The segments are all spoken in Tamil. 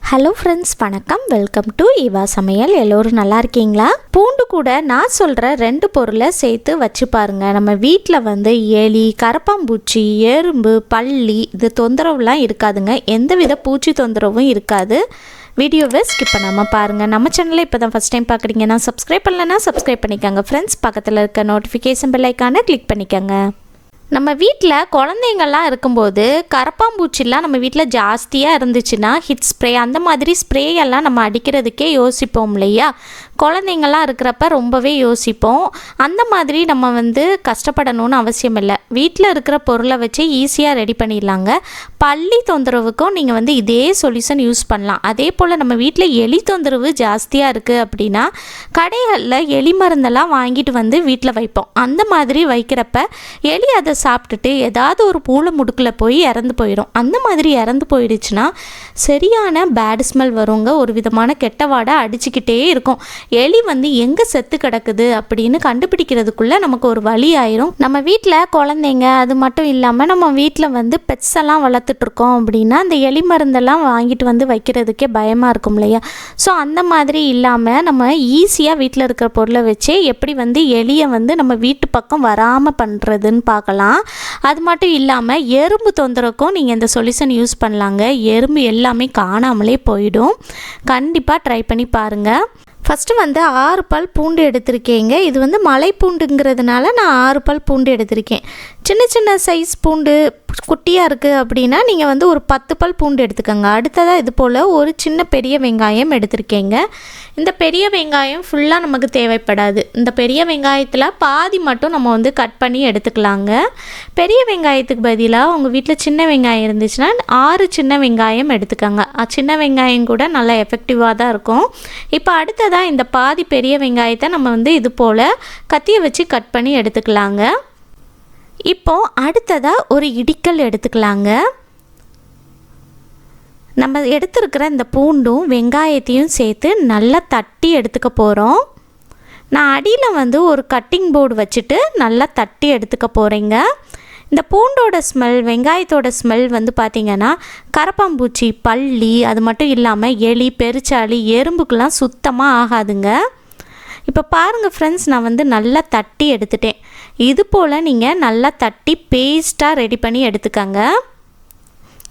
ஹலோ ஃப்ரெண்ட்ஸ், வணக்கம். வெல்கம் டு இவா சமையல். எல்லோரும் நல்லா இருக்கீங்களா? பூண்டு கூட நான் சொல்கிற 2 பொருளை சேர்த்து வச்சு பாருங்கள். நம்ம வீட்டில் எலி, கரப்பாம்பூச்சி, எறும்பு, பல்லி இது தொந்தரவுலாம் இருக்காதுங்க. எந்தவித பூச்சி தொந்தரவும் இருக்காது. வீடியோவை ஸ்கிப் பண்ணாமல் பாருங்கள். நம்ம சேனலில் இப்போ தான் ஃபஸ்ட் டைம் பார்க்குறீங்கன்னா சப்ஸ்கிரைப் பண்ணலன்னா சப்ஸ்கிரைப் பண்ணிக்கோங்க. ஃப்ரெண்ட்ஸ், பக்கத்தில் இருக்க நோட்டிஃபிகேஷன் பெல் ஐக்கானை கிளிக் பண்ணிக்கோங்க. நம்ம வீட்டில் குழந்தைங்கள்லாம் இருக்கும்போது கரப்பாம்பூச்சிலாம் நம்ம வீட்டில் ஜாஸ்தியாக இருந்துச்சுன்னா ஹிட் ஸ்ப்ரே அந்த மாதிரி ஸ்ப்ரேயெல்லாம் நம்ம அடிக்கிறதுக்கே யோசிப்போம் இல்லையா? குழந்தைங்கள்லாம் இருக்கிறப்ப ரொம்பவே யோசிப்போம். அந்த மாதிரி நம்ம கஷ்டப்படணும்னு அவசியம் இல்லை. வீட்டில் இருக்கிற பொருளை வச்சு ஈஸியாக ரெடி பண்ணிடலாங்க. பல்லி தொந்தரவுக்கும் நீங்கள் இதே சொல்யூஷன் யூஸ் பண்ணலாம். அதே போல் நம்ம வீட்டில் எலி தொந்தரவு ஜாஸ்தியாக இருக்குது அப்படின்னா கடைகளில் எலி மருந்தெல்லாம் வாங்கிட்டு வீட்டில் வைப்போம். அந்த மாதிரி வைக்கிறப்ப எலி அதை சாப்பிட்டுட்டு ஏதாவது ஒரு மூளை முடுக்கில் போய் இறந்து போயிடும். அந்த மாதிரி இறந்து போயிடுச்சுன்னா சரியான பேட் ஸ்மெல் வருங்க. ஒரு விதமான கெட்ட வாடை அடிச்சுக்கிட்டே இருக்கும். எலி எங்கே செத்து கிடக்குது அப்படின்னு கண்டுபிடிக்கிறதுக்குள்ளே நமக்கு ஒரு வழி ஆயிரும். நம்ம வீட்டில் குழந்தைங்க அது மட்டும் இல்லாமல் நம்ம வீட்டில் பெட்ஸ் எல்லாம் வளர்த்துட்ருக்கோம் அப்படின்னா அந்த எலி மருந்தெல்லாம் வாங்கிட்டு வைக்கிறதுக்கே பயமாக இருக்கும் இல்லையா? ஸோ அந்த மாதிரி இல்லாமல் நம்ம ஈஸியாக வீட்டில் இருக்கிற பொருளை வச்சே எப்படி எலியை நம்ம வீட்டு பக்கம் வராமல் பண்ணுறதுன்னு பார்க்கலாம். அது மட்டும் இல்லாமல் எறும்பு தொந்தரவுக்கும் நீங்கள் இந்த சொல்யூஷன் யூஸ் பண்ணலாங்க. எறும்பு எல்லாமே காணாமலே போயிடும். கண்டிப்பாக ட்ரை பண்ணி பாருங்கள். ஃபஸ்ட்டு 6 பல் பூண்டு எடுத்திருக்கேங்க. இது மலை பூண்டுங்கிறதுனால நான் 6 பல் பூண்டு எடுத்திருக்கேன். சின்ன சின்ன சைஸ் பூண்டு குட்டியாக இருக்குது அப்படின்னா நீங்கள் ஒரு 10 பல் பூண்டு எடுத்துக்கோங்க. அடுத்ததாக இது போல் ஒரு சின்ன பெரிய வெங்காயம் எடுத்திருக்கேங்க. இந்த பெரிய வெங்காயம் ஃபுல்லாக நமக்கு தேவைப்படாது. இந்த பெரிய வெங்காயத்தில் பாதி மட்டும் நம்ம கட் பண்ணி எடுத்துக்கலாங்க. பெரிய வெங்காயத்துக்கு பதிலாக உங்கள் வீட்டில் சின்ன வெங்காயம் இருந்துச்சுன்னா 6 சின்ன வெங்காயம் எடுத்துக்கோங்க. சின்ன வெங்காயம் கூட நல்லா எஃபெக்டிவாக தான் இருக்கும். இப்போ அடுத்ததாக இந்த பாதி பெரிய வெங்காயத்தை நம்ம இது போல் கத்தியை வச்சு கட் பண்ணி எடுத்துக்கலாங்க. இப்போது அடுத்ததாக ஒரு இடிக்கல் எடுத்துக்கலாங்க. நம்ம எடுத்துருக்கிற இந்த பூண்டும் வெங்காயத்தையும் சேர்த்து நல்லா தட்டி எடுத்துக்க போகிறோம். நான் அடியில் ஒரு கட்டிங் போர்டு வச்சுட்டு நல்லா தட்டி எடுத்துக்க போகிறேங்க. இந்த பூண்டோட ஸ்மெல், வெங்காயத்தோட ஸ்மெல் பார்த்திங்கன்னா கரப்பாம்பூச்சி, பல்லி அது மட்டும் இல்லாமல் எலி, பெருச்சாளி, எறும்புக்கெல்லாம் சுத்தமாக ஆகாதுங்க. இப்போ பாருங்கள் ஃப்ரெண்ட்ஸ், நான் நல்லா தட்டி எடுத்துட்டேன். இது போல் நீங்கள் நல்லா தட்டி பேஸ்ட்டாக ரெடி பண்ணி எடுத்துக்கங்க.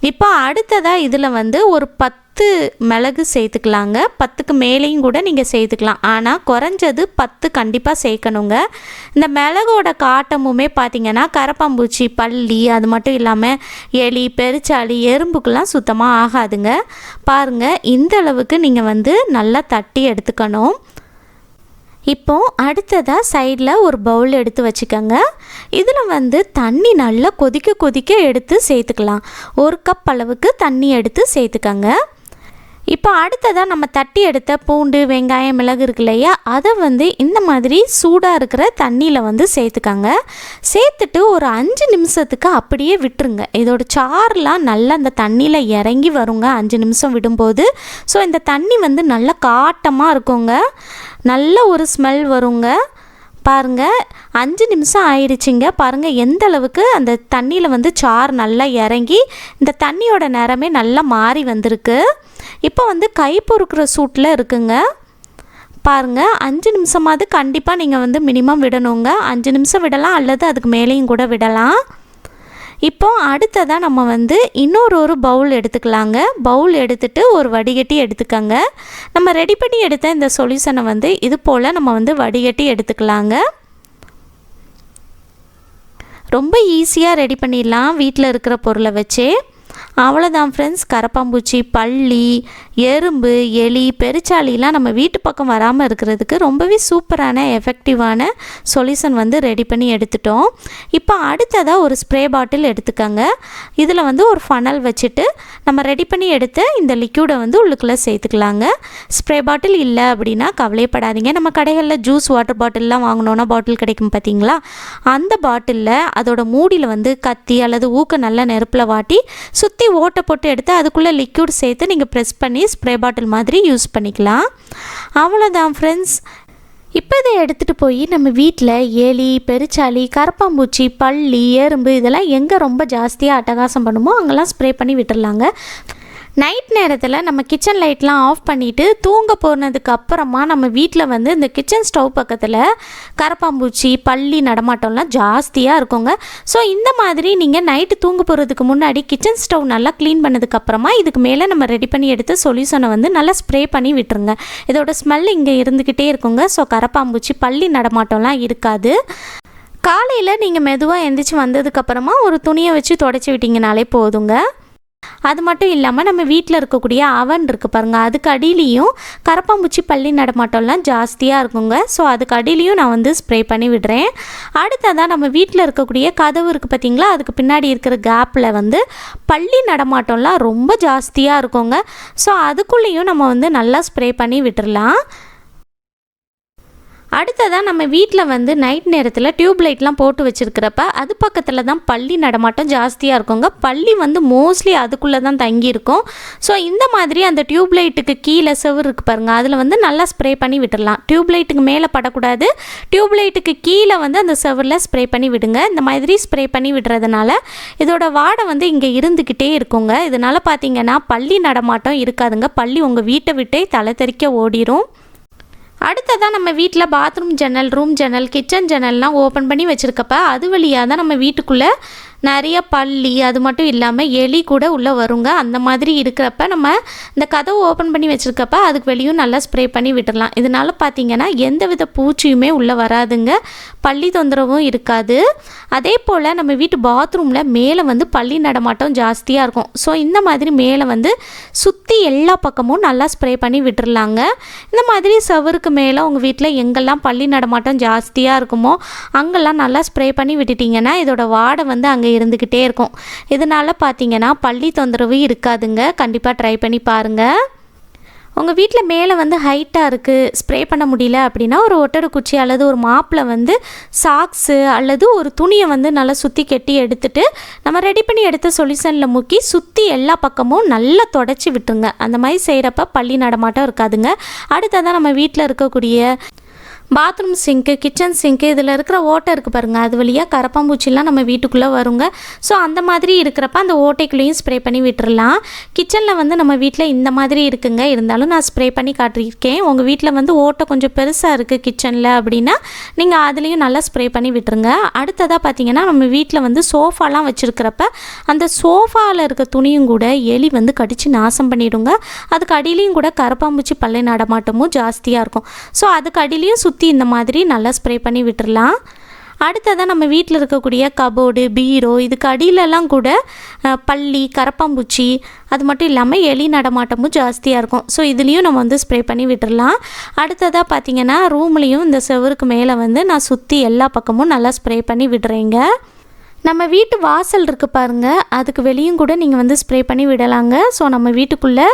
இப்போ அடுத்ததாக இதில் ஒரு 10 மிளகு சேர்த்துக்கலாங்க. 10க்கு மேலேயும் கூட நீங்கள் சேர்த்துக்கலாம். ஆனால் குறைஞ்சது 10 கண்டிப்பாக சேர்க்கணுங்க. இந்த மிளகோட காட்டமுமே பார்த்திங்கன்னா கரப்பாம்பூச்சி, பல்லி அது மட்டும் இல்லாமல் எலி, பெருச்சாளி, எறும்புக்கெல்லாம் சுத்தமாக ஆகாதுங்க. பாருங்கள், இந்த அளவுக்கு நீங்கள் நல்லா தட்டி எடுத்துக்கணும். இப்போது அடுத்ததாக சைடில் ஒரு பவுல் எடுத்து வச்சுக்கோங்க. இதில் தண்ணி நல்லா கொதிக்க எடுத்து சேர்த்துக்கலாம். 1 கப் அளவுக்கு தண்ணி எடுத்து சேர்த்துக்கோங்க. இப்போ அடுத்ததாக நம்ம தட்டி எடுத்த பூண்டு, வெங்காயம், மிளகு இருக்கு இல்லையா, அதை இந்த மாதிரி சூடாக இருக்கிற தண்ணியில் சேர்த்துக்கோங்க. சேர்த்துட்டு ஒரு 5 நிமிஷத்துக்கு அப்படியே விட்டுருங்க. இதோட சாறுலாம் நல்லா அந்த தண்ணியில் இறங்கி வருங்க 5 நிமிஷம் விடும்போது. ஸோ இந்த தண்ணி நல்லா காட்டமாக இருக்குங்க. நல்ல ஒரு ஸ்மெல் வருங்க. பாருங்கள், 5 நிமிஷம் ஆயிடுச்சுங்க. பாருங்கள் எந்த அளவுக்கு அந்த தண்ணியில் சாறு நல்லா இறங்கி இந்த தண்ணியோட நிறமே நல்லா மாறி வந்திருக்கு. இப்போ கை பொறுக்கிற சூட்டில் இருக்குங்க. பாருங்கள், 5 நிமிஷமாவது கண்டிப்பாக நீங்கள் மினிமம் விடணுங்க. 5 நிமிஷம் விடலாம், அல்லது அதுக்கு மேலேயும் கூட விடலாம். இப்போ அடுத்ததாக நம்ம இன்னொரு பவுல் எடுத்துக்கலாங்க. பவுல் எடுத்துகிட்டு ஒரு வடிகட்டி எடுத்துக்கோங்க. நம்ம ரெடி பண்ணி எடுத்த இந்த சொல்யூஷனை இது போல் நம்ம வடிகட்டி எடுத்துக்கலாங்க. ரொம்ப ஈஸியாக ரெடி பண்ணிடலாம் வீட்டில் இருக்கிற பொருளை வச்சே. அவ்வளோதான் ஃப்ரெண்ட்ஸ், கரப்பாம்பூச்சி, பல்லி, எறும்பு, எலி, பெருச்சாளிலாம் நம்ம வீட்டு பக்கம் வராமல் இருக்கிறதுக்கு ரொம்பவே சூப்பரான எஃபெக்டிவான சொல்யூஷன் ரெடி பண்ணி எடுத்துட்டோம். இப்போ அடுத்ததாக ஒரு ஸ்ப்ரே பாட்டில் எடுத்துக்கோங்க. இதில் ஒரு ஃபனல் வச்சுட்டு நம்ம ரெடி பண்ணி எடுத்த இந்த லிக்யூடை உள்ளுக்குள்ளே சேர்த்துக்கலாங்க. ஸ்ப்ரே பாட்டில் இல்லை அப்படின்னா கவலைப்படாதீங்க. நம்ம கடைகளில் ஜூஸ் வாட்டர் பாட்டில்லாம் வாங்கினோன்னா பாட்டில் கிடைக்கும் பார்த்தீங்களா? அந்த பாட்டிலில் அதோட மூடியில் கத்தி அல்லது ஊக்க நல்ல நெருப்பில் வாட்டி சுற்றி ஓட்டை போட்டு எடுத்து அதுக்குள்ளே லிக்யூட் சேர்த்து நீங்கள் ப்ரெஸ் பண்ணி ஸ்ப்ரே பாட்டில் மாதிரி யூஸ் பண்ணிக்கலாம். அவ்வளோதான் ஃப்ரெண்ட்ஸ். இப்போ இதை எடுத்துகிட்டு போய் நம்ம வீட்டில் எலி, பெருச்சாளி, கரப்பாம்பூச்சி, பல்லி, எறும்பு இதெல்லாம் எங்கே ரொம்ப ஜாஸ்தியாக அட்டகாசம் பண்ணுமோ அங்கெல்லாம் ஸ்ப்ரே பண்ணி விட்டுடலாங்க. நைட் நேரத்தில் நம்ம கிச்சன் லைட்லாம் ஆஃப் பண்ணிவிட்டு தூங்க போனதுக்கு அப்புறமா நம்ம வீட்டில் வந்து இந்த கிச்சன் ஸ்டவ் பக்கத்தில் கரப்பாம்பூச்சி பல்லி நடமாட்டம்லாம் ஜாஸ்தியாக இருக்குங்க. ஸோ இந்த மாதிரி நீங்கள் நைட்டு தூங்க போகிறதுக்கு முன்னாடி கிச்சன் ஸ்டவ் நல்லா க்ளீன் பண்ணதுக்கப்புறமா இதுக்கு மேலே நம்ம ரெடி பண்ணி எடுத்து சொல்யூஷனை வந்து நல்லா ஸ்ப்ரே பண்ணி விட்டுருங்க. இதோட ஸ்மெல் இங்கே இருந்துக்கிட்டே இருக்குங்க. ஸோ கரப்பாம்பூச்சி பல்லி நடமாட்டம்லாம் இருக்காது. காலையில் நீங்கள் மெதுவாக எந்திரிச்சு வந்ததுக்கப்புறமா ஒரு துணியை வச்சு தொடச்சி விட்டிங்கனாலே போதுங்க. அது மட்டும் இல்லாமல் நம்ம வீட்டில் இருக்கக்கூடிய அவன் இருக்குது பாருங்கள், அதுக்கு அடியிலையும் கரப்பாம்பூச்சி பல்லி நடமாட்டம்லாம் ஜாஸ்தியாக இருக்குங்க. ஸோ அதுக்கு அடியிலையும் நான் வந்து ஸ்ப்ரே பண்ணி விடுறேன். அடுத்ததான் நம்ம வீட்டில் இருக்கக்கூடிய கதவு இருக்குது பார்த்திங்களா, அதுக்கு பின்னாடி இருக்கிற கேப்பில் வந்து பல்லி நடமாட்டம்லாம் ரொம்ப ஜாஸ்தியாக இருக்குங்க. ஸோ அதுக்குள்ளேயும் நம்ம வந்து நல்லா ஸ்ப்ரே பண்ணி விட்டுடலாம். அடுத்ததாக நம்ம வீட்டில் வந்து நைட் நேரத்தில் டியூப் லைட்லாம் போட்டு வச்சுருக்கிறப்ப அது பக்கத்தில் தான் பல்லி நடமாட்டம் ஜாஸ்தியாக இருக்குங்க. பல்லி வந்து மோஸ்ட்லி அதுக்குள்ளே தான் தங்கியிருக்கும். ஸோ இந்த மாதிரி அந்த டியூப் லைட்டுக்கு கீழே செவுரு இருக்குது பாருங்கள், அதில் வந்து நல்லா ஸ்ப்ரே பண்ணி விட்டுடலாம். டியூப் லைட்டுக்கு மேலே படக்கூடாது, டியூப் லைட்டுக்கு கீழே வந்து அந்த செவரில் ஸ்ப்ரே பண்ணி விடுங்க. இந்த மாதிரி ஸ்ப்ரே பண்ணி விடுறதுனால இதோட வாடை வந்து இங்கே இருந்துக்கிட்டே இருக்குங்க. இதனால் பார்த்திங்கன்னா பல்லி நடமாட்டம் இருக்காதுங்க. பல்லி உங்கள் வீட்டை விட்டே தலை தெறிக்க ஓடிடும். அடுத்ததான் நம்ம வீட்டில் பாத்ரூம் ஜன்னல், ரூம் ஜன்னல், கிச்சன் ஜன்னல்லாம் ஓப்பன் பண்ணி வச்சுருக்கப்ப அது வழியாக தான் நம்ம வீட்டுக்குள்ளே நிறைய பல்லி அது மட்டும் இல்லாமல் எலி கூட உள்ளே வருங்க. அந்த மாதிரி இருக்கிறப்ப நம்ம இந்த கதவு ஓப்பன் பண்ணி வச்சுருக்கப்ப அதுக்கு வெளியும் நல்லா ஸ்ப்ரே பண்ணி விட்டுடலாம். இதனால் பார்த்திங்கன்னா எந்த வித பூச்சியுமே உள்ளே வராதுங்க, பல்லி தொந்தரவும் இருக்காது. அதே போல் நம்ம வீட்டு பாத்ரூமில் மேலே வந்து பல்லி நடமாட்டம் ஜாஸ்தியாக இருக்கும். ஸோ இந்த மாதிரி மேலே வந்து சுற்றி எல்லா பக்கமும் நல்லா ஸ்ப்ரே பண்ணி விட்டுடலாங்க. இந்த மாதிரி செவருக்கு மேலே உங்கள் வீட்டில் எங்கெல்லாம் பல்லி நடமாட்டம் ஜாஸ்தியாக இருக்குமோ அங்கெல்லாம் நல்லா ஸ்ப்ரே பண்ணி விட்டுட்டிங்கன்னா இதோட வாடை வந்து அங்கே இருந்துக்கிட்டே இருக்கும். இதனால் பார்த்தீங்கன்னா பல்லி தொந்தரவு இருக்காதுங்க. கண்டிப்பாக ட்ரை பண்ணி பாருங்கள். உங்கள் வீட்டில் மேலே வந்து ஹைட்டாக இருக்குது, ஸ்ப்ரே பண்ண முடியல அப்படின்னா ஒரு ஒட்டடை குச்சி அல்லது ஒரு மாப்பில் வந்து சாக்ஸு அல்லது ஒரு துணியை வந்து நல்லா சுற்றி கெட்டி எடுத்துட்டு நம்ம ரெடி பண்ணி எடுத்த சொல்யூஷனில் முக்கி சுற்றி எல்லா பக்கமும் நல்லா தொடச்சி விட்டுருங்க. அந்த மாதிரி செய்கிறப்ப பல்லி நடமாட்டம் இருக்காதுங்க. அடுத்ததான் நம்ம வீட்டில் இருக்கக்கூடிய பாத்ரூம் சிங்க்கு, கிச்சன் சிங்க்கு, இதில் இருக்கிற ஓட்டை இருக்குது பாருங்கள், அது வழியாக கரப்பாம்பூச்சிலாம் நம்ம வீட்டுக்குள்ளே வருங்க. ஸோ அந்த மாதிரி இருக்கிறப்ப அந்த ஓட்டைக்குள்ளேயும் ஸ்ப்ரே பண்ணி விட்டுறலாம். கிச்சனில் வந்து நம்ம வீட்டில் இந்த மாதிரி இருக்குங்க, இருந்தாலும் நான் ஸ்ப்ரே பண்ணி காட்டியிருக்கேன். உங்கள் வீட்டில் வந்து ஓட்டை கொஞ்சம் பெருசாக இருக்குது கிச்சனில் அப்படின்னா நீங்கள் அதுலேயும் நல்லா ஸ்ப்ரே பண்ணி விட்டுருங்க. அடுத்ததாக பார்த்தீங்கன்னா நம்ம வீட்டில் வந்து சோஃபாலாம் வச்சுருக்கிறப்ப அந்த சோஃபாவில் இருக்க துணியும் கூட எலி வந்து கடித்து நாசம் பண்ணிவிடுங்க. அதுக்கு அடியிலையும் கூட கரப்பாம்பூச்சி பல்லை நடமாட்டமும் ஜாஸ்தியாக இருக்கும். ஸோ அதுக்கு அடியிலையும் சுற்றி இந்த மாதிரி நல்லா ஸ்ப்ரே பண்ணி விட்டுறலாம். அடுத்ததாக நம்ம வீட்டில் இருக்கக்கூடிய கபோர்டு, பீரோ, இதுக்கு அடியிலலாம் கூட பல்லி, கரப்பாம்பூச்சி அது மட்டும் இல்லாமல் எலி நடமாட்டமும் ஜாஸ்தியாக இருக்கும். ஸோ இதுலேயும் நம்ம வந்து ஸ்ப்ரே பண்ணி விட்டுறலாம். அடுத்ததாக பார்த்திங்கன்னா ரூம்லேயும் இந்த செவருக்கு மேலே வந்து நான் சுற்றி எல்லா பக்கமும் நல்லா ஸ்ப்ரே பண்ணி விடுறேங்க. நம்ம வீட்டு வாசல் இருக்குது பாருங்கள், அதுக்கு வெளியும் கூட நீங்கள் வந்து ஸ்ப்ரே பண்ணி விடலாங்க. ஸோ நம்ம வீட்டுக்குள்ளே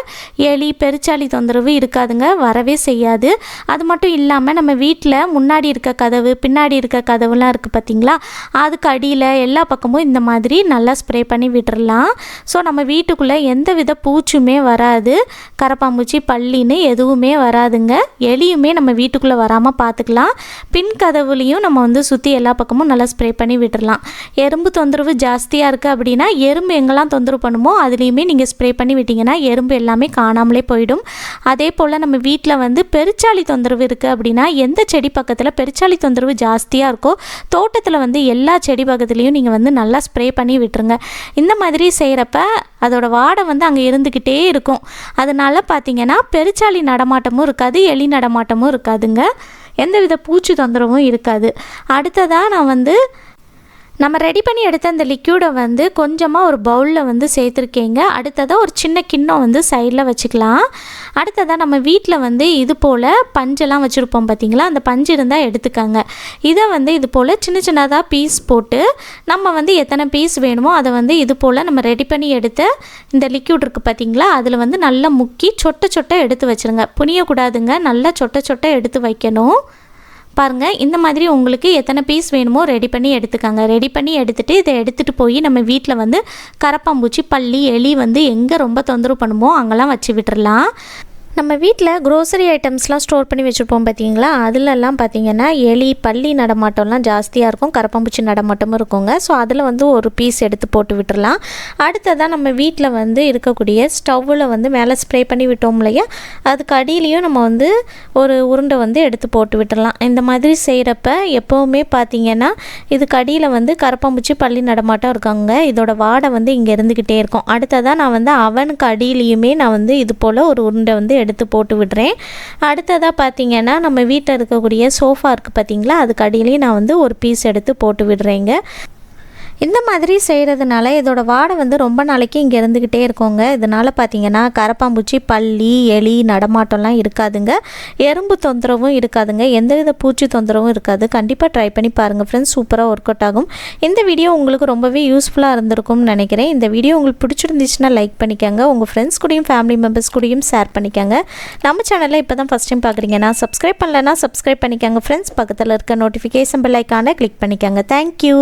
எலி பெருச்சாளி தொந்தரவு இருக்காதுங்க, வரவே செய்யாது. அது மட்டும் இல்லாமல் நம்ம வீட்டில் முன்னாடி இருக்க கதவு, பின்னாடி இருக்க கதவுலாம் இருக்குது பார்த்திங்களா, அதுக்கு அடியில் எல்லா பக்கமும் இந்த மாதிரி நல்லா ஸ்ப்ரே பண்ணி விட்டுறலாம். ஸோ நம்ம வீட்டுக்குள்ளே எந்த வித பூச்சுமே வராது, கரப்பாம்பூச்சி பல்லின்னு எதுவுமே வராதுங்க. எலியுமே நம்ம வீட்டுக்குள்ளே வராமல் பார்த்துக்கலாம். பின் கதவுலையும் நம்ம வந்து சுற்றி எல்லா பக்கமும் நல்லா ஸ்ப்ரே பண்ணி விட்டுறலாம். எறும்பு தொந்தரவு ஜாஸ்தியாக இருக்குது அப்படின்னா எறும்பு எங்கெல்லாம் தொந்தரவு பண்ணுமோ அதுலேயுமே நீங்கள் ஸ்ப்ரே பண்ணி விட்டிங்கன்னா எறும்பு எல்லாமே காணாமலே போயிடும். அதே போல் நம்ம வீட்டில் வந்து பெருச்சாளி தொந்தரவு இருக்குது அப்படின்னா எந்த செடி பக்கத்தில் பெருச்சாளி தொந்தரவு ஜாஸ்தியாக இருக்கோ தோட்டத்தில் வந்து எல்லா செடி பக்கத்துலேயும் நீங்கள் வந்து நல்லா ஸ்ப்ரே பண்ணி விட்டுருங்க. இந்த மாதிரி செய்கிறப்ப அதோட வாடை வந்து அங்கே இருந்துக்கிட்டே இருக்கும். அதனால பார்த்திங்கன்னா பெருச்சாளி நடமாட்டமும் இருக்காது, எலி நடமாட்டமும் இருக்காதுங்க, எந்தவித பூச்சி தொந்தரவும் இருக்காது. அடுத்ததாக நான் வந்து நம்ம ரெடி பண்ணி எடுத்த அந்த லிக்யூடை வந்து கொஞ்சமாக ஒரு பவுலில் வந்து சேர்த்துருக்கேங்க. அடுத்ததாக ஒரு சின்ன கிண்ணம் வந்து சைடில் வச்சுக்கலாம். அடுத்ததாக நம்ம வீட்டில் வந்து இது போல் பஞ்செல்லாம் வச்சுருப்போம் பார்த்திங்களா, அந்த பஞ்சு இருந்தால் எடுத்துக்கோங்க. இதை வந்து இது போல் சின்ன சின்னதாக பீஸ் போட்டு நம்ம வந்து எத்தனை பீஸ் வேணுமோ அதை வந்து இது போல் நம்ம ரெடி பண்ணி எடுத்த இந்த லிக்யூட் இருக்குது பார்த்திங்களா, அதில் வந்து நல்லா முக்கி சொட்ட சொட்ட எடுத்து வச்சுருங்க. புனியக்கூடாதுங்க, நல்லா சொட்ட சொட்ட எடுத்து வைக்கணும். பாருங்கள், இந்த மாதிரி உங்களுக்கு எத்தனை பீஸ் வேணுமோ ரெடி பண்ணி எடுத்துக்காங்க. ரெடி பண்ணி எடுத்துகிட்டு இதை எடுத்துகிட்டு போய் நம்ம வீட்டில் வந்து கரப்பாம்பூச்சி பல்லி எலி வந்து எங்கே ரொம்ப தொந்தரவு பண்ணுமோ அங்கெல்லாம் வச்சு விட்டுறலாம். நம்ம வீட்டில் க்ரோசரி ஐட்டம்ஸ்லாம் ஸ்டோர் பண்ணி வச்சுருப்போம் பார்த்தீங்களா, அதிலெல்லாம் பார்த்திங்கன்னா எலி பல்லி நடமாட்டம்லாம் ஜாஸ்தியாக இருக்கும், கரப்பாம்பூச்சி நடமாட்டமும் இருக்குங்க. ஸோ அதில் வந்து ஒரு பீஸ் எடுத்து போட்டு விட்டுறலாம். அடுத்ததாக நம்ம வீட்டில் வந்து இருக்கக்கூடிய ஸ்டவ்வில் வந்து மேலே ஸ்ப்ரே பண்ணி விட்டோம் இல்லையா, அதுக்கு அடியிலையும் நம்ம வந்து ஒரு உருண்டை வந்து எடுத்து போட்டு விட்டுறலாம். இந்த மாதிரி செய்கிறப்ப எப்போவுமே பார்த்திங்கன்னா இதுக்கு அடியில் வந்து கரப்பாம்பூச்சி பல்லி நடமாட்டம் இருக்காங்க, இதோட வாடை வந்து இங்கே இருந்துக்கிட்டே இருக்கும். அடுத்ததாக நான் வந்து அவனுக்கு அடியிலையுமே நான் வந்து இது போல் ஒரு உருண்டை வந்து எடுத்து போட்டு விடுறேன். அடுத்ததாக பார்த்தீங்கன்னா நம்ம வீட்டில் இருக்கக்கூடிய சோஃபா இருக்குது பார்த்தீங்களா, அதுக்கு அடியிலையும் நான் வந்து ஒரு பீஸ் எடுத்து போட்டு விடுறேங்க. இந்த மாதிரி செய்கிறதுனால இதோட வாடை வந்து ரொம்ப நாளைக்கு இங்கே இருந்துக்கிட்டே இருக்கோங்க. இதனால் பார்த்திங்கன்னா கரப்பாம்பூச்சி பல்லி எலி நடமாட்டம்லாம் இருக்காதுங்க, எறும்பு தொந்தரவும் இருக்காதுங்க, எந்தவித பூச்சி தொந்தரவும் இருக்காது. கண்டிப்பாக ட்ரை பண்ணி பாருங்கள் ஃப்ரெண்ட்ஸ், சூப்பராக ஒர்க் அவுட் ஆகும். இந்த வீடியோ உங்களுக்கு ரொம்பவே யூஸ்ஃபுல்லாக இருந்திருக்கும்னு நினைக்கிறேன். இந்த வீடியோ உங்களுக்கு பிடிச்சிருந்துச்சுன்னா லைக் பண்ணிக்கோங்க, உங்கள் ஃப்ரெண்ட்ஸ் கூடயும் ஃபேமிலி மெம்பர்ஸ் கூடயும் ஷேர் பண்ணிக்கோங்க. நம்ம சேனலில் இப்போ தான் ஃபஸ்ட் டைம் பார்க்குறீங்கன்னா சப்ஸ்கிரைப் பண்ணலைன்னா சப்ஸ்கிரைப் பண்ணிக்கோங்க ஃப்ரெண்ட்ஸ். பக்கத்தில் இருக்க நோட்டிஃபிகேஷன் பெல் ஐக்கானை கிளிக் பண்ணிக்கோங்க. தேங்க்யூ.